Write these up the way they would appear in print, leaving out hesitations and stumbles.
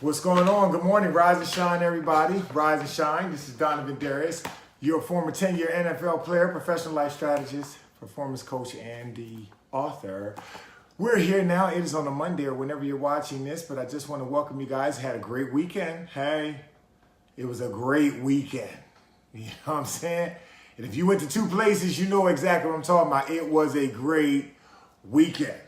What's going on? Good morning. Rise and shine, everybody. Rise and shine. This is Donovin Darius. You're a former 10-year NFL player, professional life strategist, performance coach, and the author. We're here now. It is on a Monday or whenever you're watching this, but I just want to welcome you guys. Had a great weekend. Hey, it was a great weekend. You know what I'm saying? And if you went to two places, you know exactly what I'm talking about. It was a great weekend.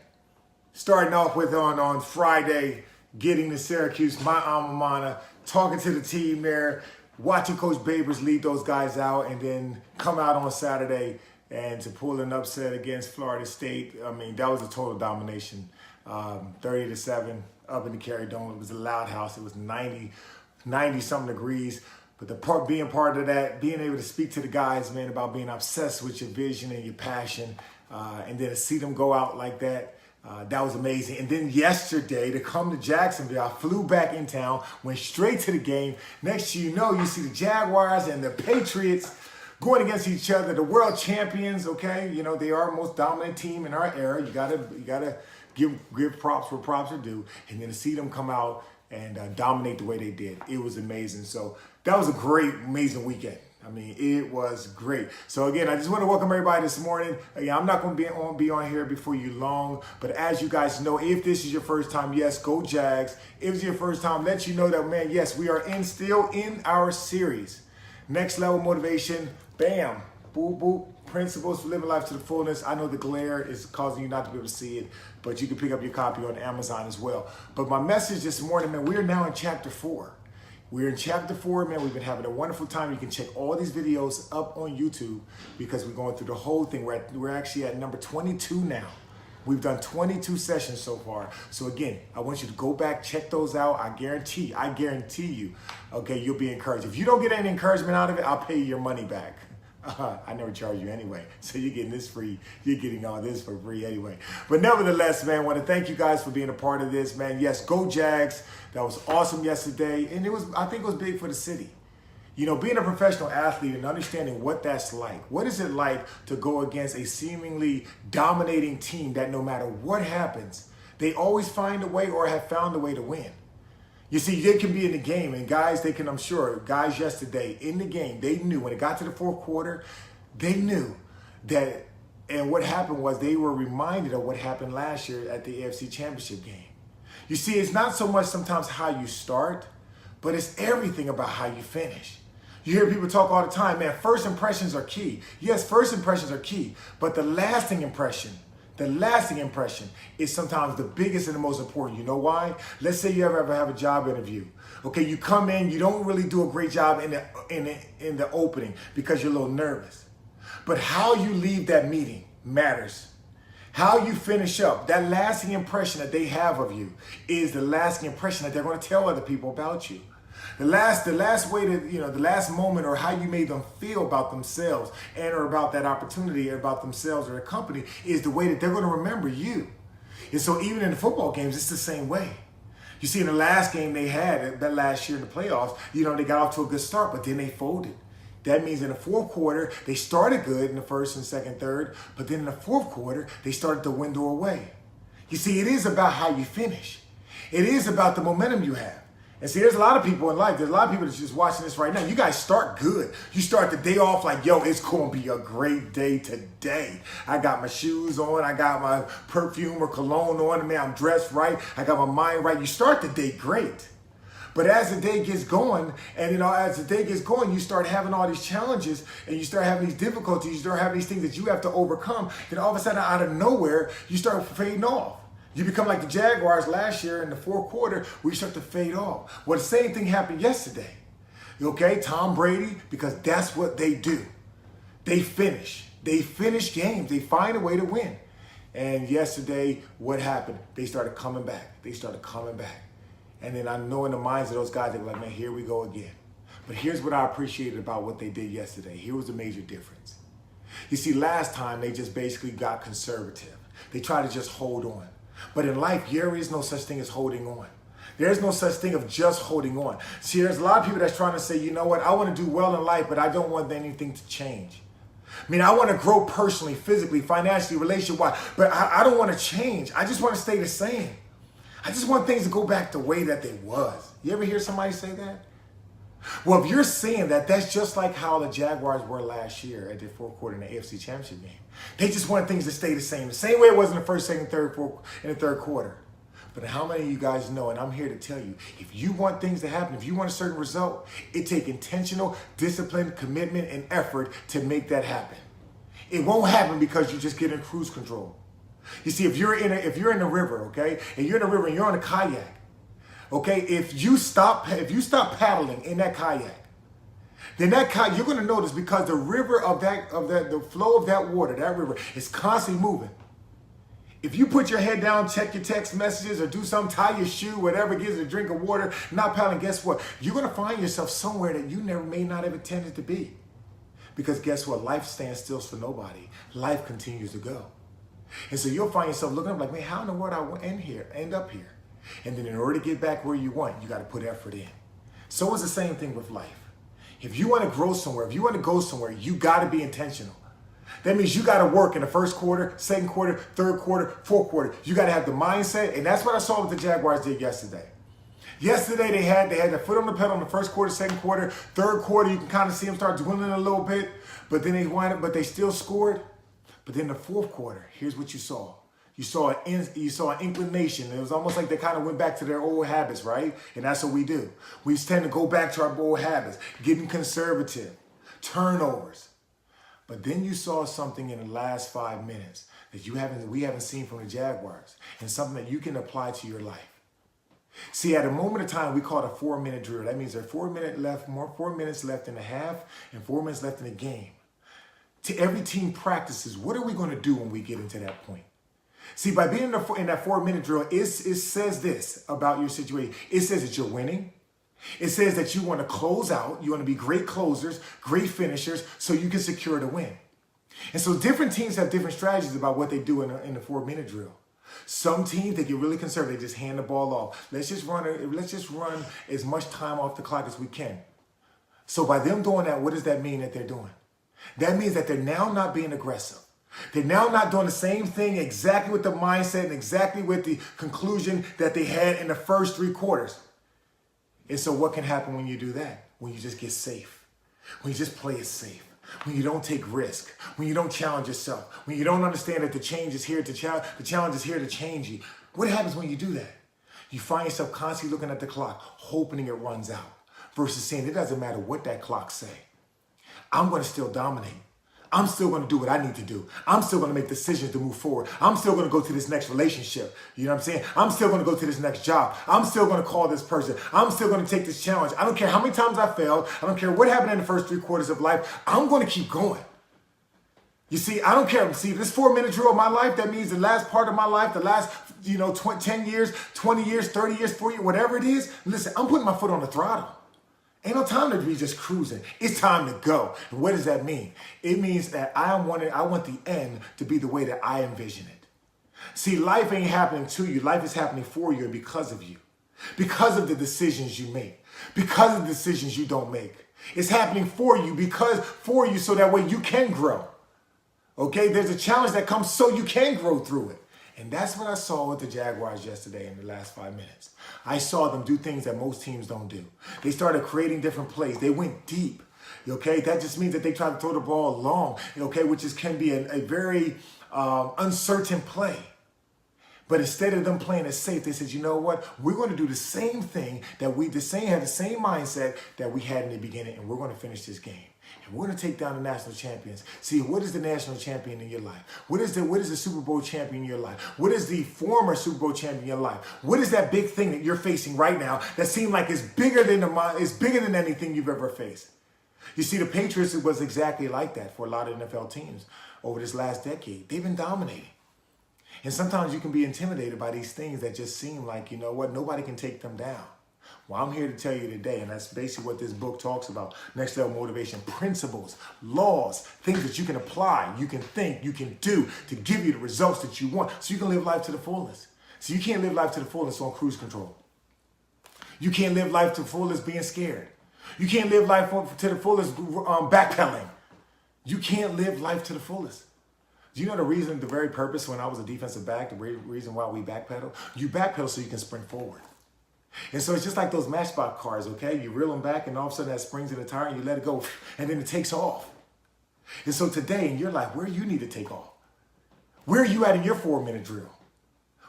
Starting off with on Friday, getting to Syracuse, my alma mater, talking to the team there, watching Coach Babers lead those guys out, and then come out on Saturday and to pull an upset against Florida State. I mean, that was a total domination. 30-7 up in the Cary Dome. It was a loud house. It was 90-something degrees. But being part of that, being able to speak to the guys, man, about being obsessed with your vision and your passion, and then to see them go out like that, that was amazing. And then yesterday, to come to Jacksonville, I flew back in town, went straight to the game. Next thing you know, you see the Jaguars and the Patriots going against each other, the world champions, okay? You know, they are the most dominant team in our era. You gotta give props where props are due. And then to see them come out and dominate the way they did, it was amazing. So that was a great, amazing weekend. I mean, it was great. So again, I just want to welcome everybody this morning. Again, I'm not going to be on here before you long, but as you guys know, if this is your first time, yes, go Jags. If it's your first time, let you know that, man, yes, we are still in our series. Next level motivation, bam, boop, boop, principles for living life to the fullness. I know the glare is causing you not to be able to see it, but you can pick up your copy on Amazon as well. But my message this morning, man, we're now in chapter 4. We're in chapter 4, man. We've been having a wonderful time. You can check all these videos up on YouTube because we're going through the whole thing. We're actually at number 22 now. We've done 22 sessions so far. So again, I want you to go back, check those out. I guarantee you, okay, you'll be encouraged. If you don't get any encouragement out of it, I'll pay you your money back. I never charge you anyway. So you're getting this free. You're getting all this for free anyway. But nevertheless, man, I want to thank you guys for being a part of this, man. Yes, go Jags. That was awesome yesterday. And I think it was big for the city. You know, being a professional athlete and understanding what that's like. What is it like to go against a seemingly dominating team that no matter what happens, they always find a way or have found a way to win? You see, they can be in the game, and guys, I'm sure, guys yesterday in the game, they knew when it got to the fourth quarter, they knew that, and what happened was they were reminded of what happened last year at the AFC Championship game. You see, it's not so much sometimes how you start, but it's everything about how you finish. You hear people talk all the time, man, first impressions are key. Yes, first impressions are key, but the lasting impression is sometimes the biggest and the most important. You know why? Let's say you ever have a job interview. Okay, you come in, you don't really do a great job in the opening because you're a little nervous. But how you leave that meeting matters. How you finish up, that lasting impression that they have of you is the lasting impression that they're going to tell other people about you. The last way to, the last moment or how you made them feel about themselves and or about that opportunity or about themselves or their company is the way that they're going to remember you. And so even in the football games, it's the same way. You see, in the last game they had, that last year in the playoffs, they got off to a good start, but then they folded. That means in the fourth quarter, they started good in the first and second, third, but then in the fourth quarter, they started to dwindle away. You see, it is about how you finish. It is about the momentum you have. And see, there's a lot of people in life, there's a lot of people that's just watching this right now. You guys start good. You start the day off like, yo, it's going to be a great day today. I got my shoes on. I got my perfume or cologne on. Man, I'm dressed right. I got my mind right. You start the day great. But as the day gets going, and you start having all these challenges, and you start having these difficulties, you start having these things that you have to overcome, then all of a sudden, out of nowhere, you start fading off. You become like the Jaguars last year in the fourth quarter, where you start to fade off. Well, the same thing happened yesterday. Okay, Tom Brady, because that's what they do. They finish. They finish games. They find a way to win. And yesterday, what happened? They started coming back. And then I know in the minds of those guys, they were like, man, here we go again. But here's what I appreciated about what they did yesterday. Here was a major difference. You see, last time they just basically got conservative. They tried to just hold on. But in life, there is no such thing as holding on. There's no such thing of just holding on. See, there's a lot of people that's trying to say, you know what, I want to do well in life, but I don't want anything to change. I mean, I want to grow personally, physically, financially, relationship-wise, but I don't want to change. I just want to stay the same. I just want things to go back the way that they was. You ever hear somebody say that? Well, if you're saying that, that's just like how the Jaguars were last year at the fourth quarter in the AFC Championship game. They just wanted things to stay the same way it was in the first, second, third, fourth, in the third quarter. But how many of you guys know, and I'm here to tell you, if you want things to happen, if you want a certain result, it takes intentional discipline, commitment, and effort to make that happen. It won't happen because you just get in cruise control. You see, if you're in the river, okay, and you're in the river and you're on a kayak, okay, if you stop paddling in that kayak, then that kayak, you're going to notice, because the river the flow of that water, that river is constantly moving. If you put your head down, check your text messages, or do something, tie your shoe, whatever, gives a drink of water, not paddling, guess what? You're going to find yourself somewhere that you may not have intended to be. Because guess what? Life stands still for nobody. Life continues to go. And so you'll find yourself looking up like, man, how in the world I end up here? And then in order to get back where you want, you got to put effort in. So it's the same thing with life. If you want to grow somewhere, if you want to go somewhere, you got to be intentional. That means you got to work in the first quarter, second quarter, third quarter, fourth quarter. You got to have the mindset, and that's what I saw what the Jaguars did yesterday. Yesterday they had their foot on the pedal in the first quarter, second quarter, third quarter. You can kind of see them start dwindling a little bit, but then they still scored. But then the fourth quarter, here's what you saw. You saw an inclination. It was almost like they kind of went back to their old habits, right? And that's what we do. We tend to go back to our old habits, getting conservative, turnovers. But then you saw something in the last 5 minutes that we haven't seen from the Jaguars, and something that you can apply to your life. See, at a moment of time, we call it a 4-minute drill. That means there's 4 minutes left in the half and 4 minutes left in the game. To every team practices, what are we going to do when we get into that point? See, by being in that 4-minute drill, it says this about your situation. It says that you're winning. It says that you want to close out. You want to be great closers, great finishers, so you can secure the win. And so different teams have different strategies about what they do in the 4-minute drill. Some teams, they get really conservative. They just hand the ball off. Let's just run as much time off the clock as we can. So by them doing that, what does that mean that they're doing? That means that they're now not being aggressive. They're now not doing the same thing exactly with the mindset and exactly with the conclusion that they had in the first 3 quarters. And so what can happen when you do that? When you just get safe. When you just play it safe. When you don't take risk. When you don't challenge yourself. When you don't understand that the challenge is here to change you. What happens when you do that? You find yourself constantly looking at the clock, hoping it runs out, versus saying it doesn't matter what that clock say. I'm going to still dominate. I'm still going to do what I need to do. I'm still going to make decisions to move forward. I'm still going to go to this next relationship. You know what I'm saying? I'm still going to go to this next job. I'm still going to call this person. I'm still going to take this challenge. I don't care how many times I failed. I don't care what happened in the first 3 quarters of life. I'm going to keep going. You see, I don't care. See, this 4-minute drill of my life, that means the last part of my life, the last, 10 years, 20 years, 30 years, 40 years, whatever it is. Listen, I'm putting my foot on the throttle. Ain't no time to be just cruising. It's time to go. And what does that mean? It means that I want the end to be the way that I envision it. See, life ain't happening to you. Life is happening for you and because of you. Because of the decisions you make. Because of the decisions you don't make. It's happening for you so that way you can grow. Okay? There's a challenge that comes so you can grow through it. And that's what I saw with the Jaguars yesterday in the last 5 minutes. I saw them do things that most teams don't do. They started creating different plays. They went deep. Okay, that just means that they try to throw the ball long. Okay, which can be a very uncertain play. But instead of them playing it safe, they said, you know what? We're going to do the same thing have the same mindset that we had in the beginning, and we're going to finish this game. And we're going to take down the national champions. See, what is the national champion in your life? What is the Super Bowl champion in your life? What is the former Super Bowl champion in your life? What is that big thing that you're facing right now that seems like it's bigger than anything you've ever faced? You see, the Patriots was exactly like that for a lot of NFL teams over this last decade. They've been dominating. And sometimes you can be intimidated by these things that just seem like, you know what, nobody can take them down. Well, I'm here to tell you today, and that's basically what this book talks about. Next level motivation, principles, laws, things that you can apply, you can think, you can do to give you the results that you want so you can live life to the fullest. So you can't live life to the fullest on cruise control. You can't live life to the fullest being scared. You can't live life to the fullest backpedaling. You can't live life to the fullest. Do you know the very purpose when I was a defensive back, the reason why we backpedal? You backpedal so you can sprint forward. And so it's just like those Matchbox cars, okay? You reel them back and all of a sudden that springs in the tire and you let it go and then it takes off. And so today in your life, where you need to take off? Where are you at in your 4-minute drill?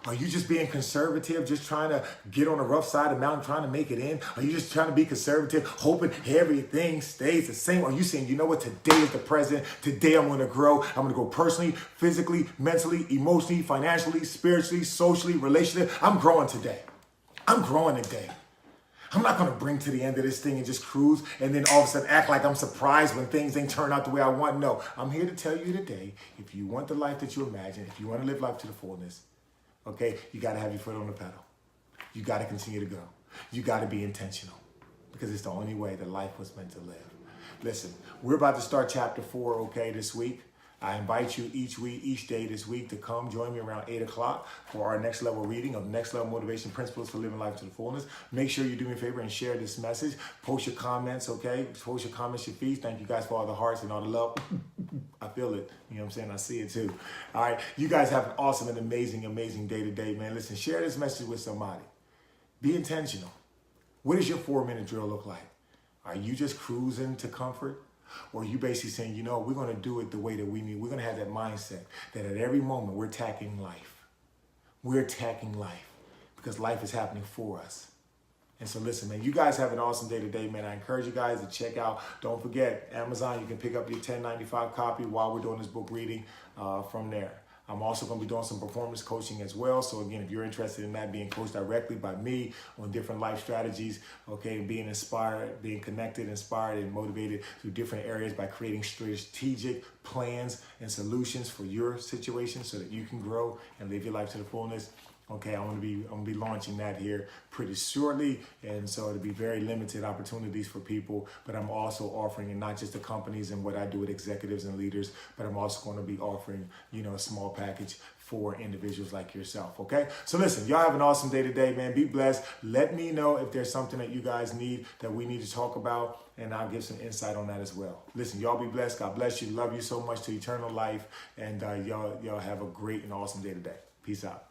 Are you just being conservative, just trying to get on the rough side of the mountain, trying to make it in? Are you just trying to be conservative, hoping everything stays the same? Are you saying, you know what, today is the present. Today I'm going to grow. I'm going to grow personally, physically, mentally, emotionally, financially, spiritually, socially, relationally. I'm growing today. I'm growing today. I'm not going to bring to the end of this thing and just cruise and then all of a sudden act like I'm surprised when things ain't turn out the way I want. No, I'm here to tell you today, if you want the life that you imagine, if you want to live life to the fullness, okay, you got to have your foot on the pedal. You got to continue to go. You got to be intentional because it's the only way that life was meant to live. Listen, we're about to start chapter 4, okay, this week. I invite you each day this week to come join me around 8 o'clock for our next level reading of Next Level Motivation Principles for Living Life to the Fullness. Make sure you do me a favor and share this message. Post your comments, okay? Post your comments, your feeds. Thank you guys for all the hearts and all the love. I feel it. You know what I'm saying? I see it too. All right. You guys have an awesome and amazing, amazing day today, man. Listen, share this message with somebody. Be intentional. What does your 4-minute drill look like? Are you just cruising to comfort? Or are you basically saying, you know, we're going to do it the way that we need. We're going to have that mindset that at every moment we're attacking life. We're attacking life because life is happening for us. And so listen, man, you guys have an awesome day today, man. I encourage you guys to check out, don't forget, Amazon. You can pick up your $10.95 copy while we're doing this book reading from there. I'm also going to be doing some performance coaching as well. So again, if you're interested in that, being coached directly by me on different life strategies, okay, being inspired, being connected, inspired, and motivated through different areas by creating strategic plans and solutions for your situation so that you can grow and live your life to the fullness. Okay, I'm gonna be launching that here pretty shortly, and so it'll be very limited opportunities for people. But I'm also offering, and not just the companies and what I do with executives and leaders, but I'm also going to be offering, you know, a small package for individuals like yourself. Okay, so listen, y'all have an awesome day today, man. Be blessed. Let me know if there's something that you guys need that we need to talk about, and I'll give some insight on that as well. Listen, y'all be blessed. God bless you. Love you so much to eternal life, and y'all have a great and awesome day today. Peace out.